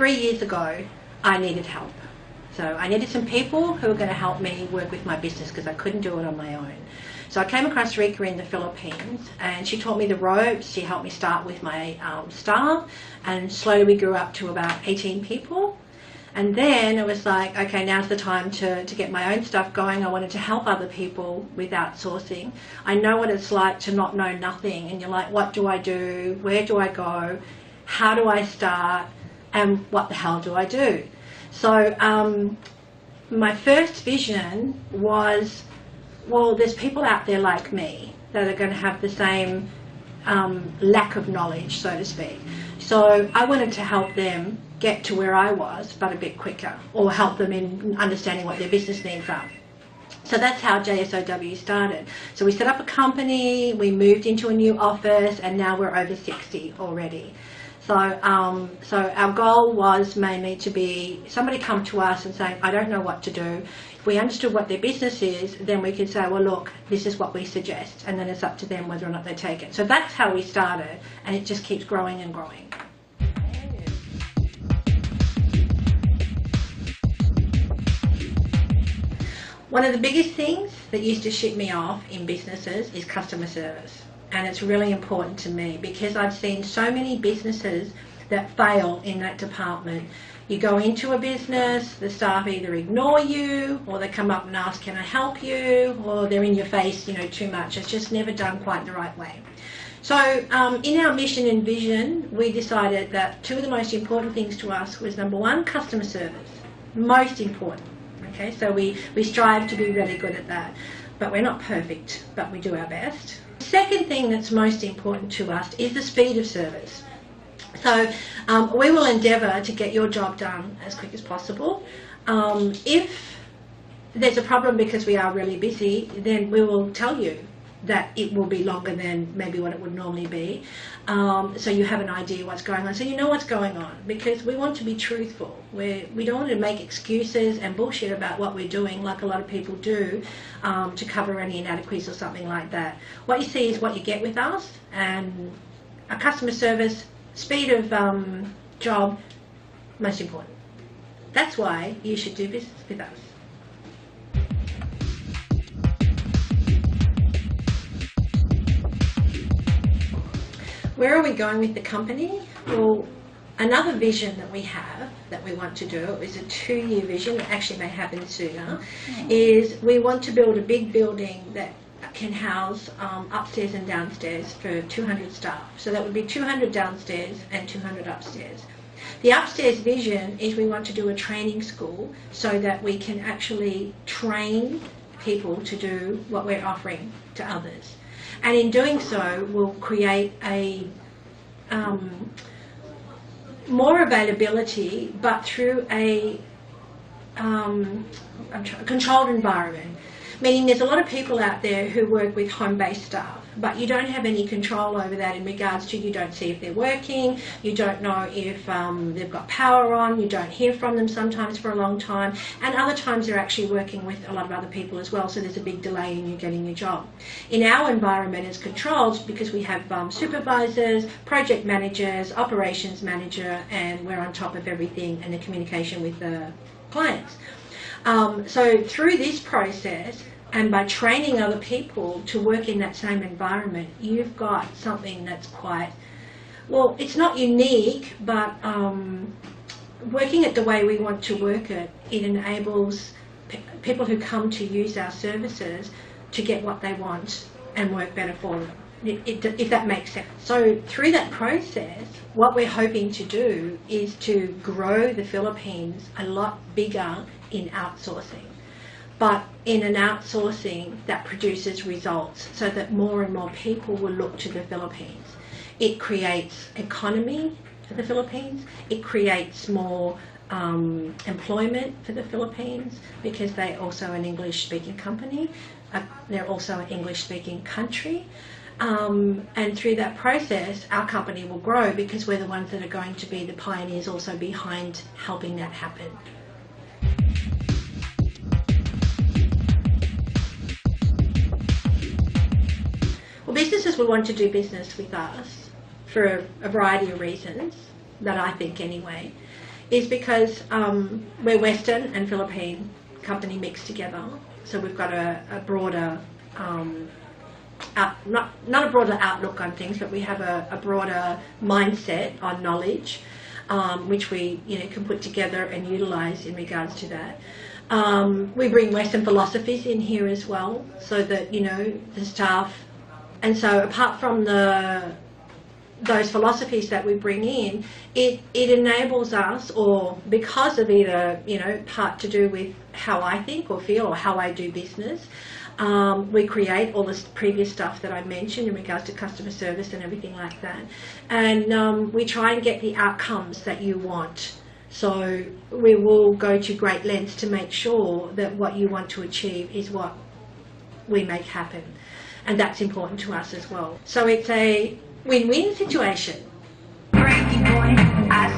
3 years ago, I needed help. So I needed some people who were going to help me work with my business because I couldn't do it on my own. So I came across Rika in the Philippines, and she taught me the ropes. She helped me start with my staff, and slowly we grew up to about 18 people. And then it was like, okay, now's the time to get my own stuff going. I wanted to help other people with outsourcing. I know what it's like to not know nothing, and you're like, what do I do? Where do I go? How do I start? And what the hell do I do? So my first vision was, well, there's people out there like me that are going to have the same lack of knowledge, so to speak. So I wanted to help them get to where I was, but a bit quicker, or help them in understanding what their business needs are. So that's how JSOW started. So we set up a company, we moved into a new office, and now we're over 60 already. So our goal was mainly to be somebody come to us and saying, I don't know what to do. If we understood what their business is, then we could say, well, look, this is what we suggest, and then it's up to them whether or not they take it. So that's how we started, and it just keeps growing and growing. One of the biggest things that used to ship me off in businesses is customer service. And it's really important to me because I've seen so many businesses that fail in that department. You go into a business, the staff either ignore you, or they come up and ask, can I help you? Or they're in your face, you know, too much. It's just never done quite the right way. So in our mission and vision, we decided that two of the most important things to us was, number one, customer service. Most important. Okay, so we strive to be really good at that. But we're not perfect, but we do our best. The second thing that's most important to us is the speed of service. So we will endeavour to get your job done as quick as possible. If there's a problem because we are really busy, then we will tell you that it will be longer than maybe what it would normally be. So you have an idea what's going on, so you know what's going on, because we want to be truthful. We don't want to make excuses and bullshit about what we're doing like a lot of people do to cover any inadequacies or something like that. What you see is what you get with us, and our customer service, speed of job, most important. That's why you should do business with us. Where are we going with the company? Well, another vision that we have that we want to do is a 2-year vision, it actually may happen sooner, is we want to build a big building that can house upstairs and downstairs for 200 staff. So that would be 200 downstairs and 200 upstairs. The upstairs vision is we want to do a training school so that we can actually train people to do what we're offering to others. And in doing so, we'll create a more availability, but through a controlled environment. Meaning there's a lot of people out there who work with home-based staff, but you don't have any control over that in regards to, you don't see if they're working, you don't know if they've got power on, you don't hear from them sometimes for a long time, and other times they're actually working with a lot of other people as well, so there's a big delay in you getting your job. In our environment it's controlled because we have supervisors, project managers, operations manager, and we're on top of everything and the communication with the clients. So through this process, and by training other people to work in that same environment, you've got something that's quite, well, it's not unique, but working it the way we want to work it, it enables people who come to use our services to get what they want and work better for them, if that makes sense. So through that process, what we're hoping to do is to grow the Philippines a lot bigger in outsourcing, but in an outsourcing that produces results so that more and more people will look to the Philippines. It creates economy for the Philippines, it creates more employment for the Philippines because they're also an English-speaking company, they're also an English-speaking country. And through that process, our company will grow because we're the ones that are going to be the pioneers also behind helping that happen. Well, businesses will want to do business with us for a variety of reasons, that I think anyway, is because we're Western and Philippine company mixed together. So we've got a broader, not a broader outlook on things, but we have a broader mindset on knowledge, which we can put together and utilise in regards to that. We bring Western philosophies in here as well, so that the staff, and so apart from those philosophies that we bring in, it enables us, or because of either part to do with how I think or feel or how I do business, we create all this previous stuff that I mentioned in regards to customer service and everything like that, and we try and get the outcomes that you want. So we will go to great lengths to make sure that what you want to achieve is what we make happen, and that's important to us as well. So it's a win-win situation. Crazy boy, I